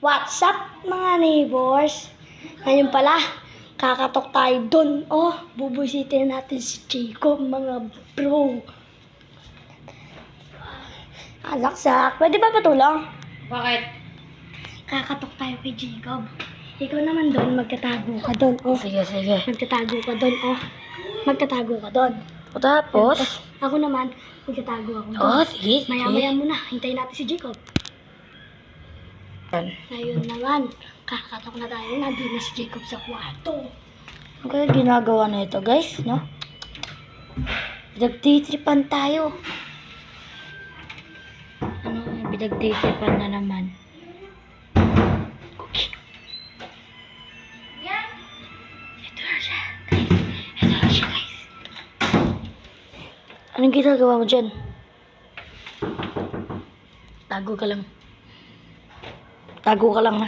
What's up mga neighbors? Ngayon pala, kakatok tayo dun. Oh, bubusitin natin si Jacob mga bro. Alaksak, pwede ba patulong? Bakit? Kakatok tayo kay Jacob. Ikaw naman dun, magtatago ka dun. Oh, Sige. magtatago ka dun. Oh, magtatago ka dun. O tapos? Ako naman, magtatago ako dun. Oh, sige. Maya-maya muna, hintayin natin si Jacob. Ngayon naman, kakatok na tayo. Nandun na si Jacob sa kwarto. Ano kaya ginagawa na ito, guys, no? Binagtitripan tayo. Ano, binagtitripan na naman. Okay. Ito na siya, guys. Anong ginagawa mo dyan? Tago ka lang, ha?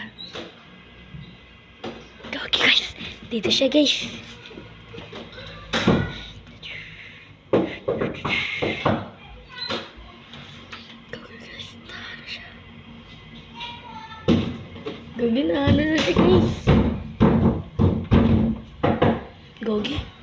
Okay, guys. Dito siya, guys. Gogi na siya, guys. Gogi.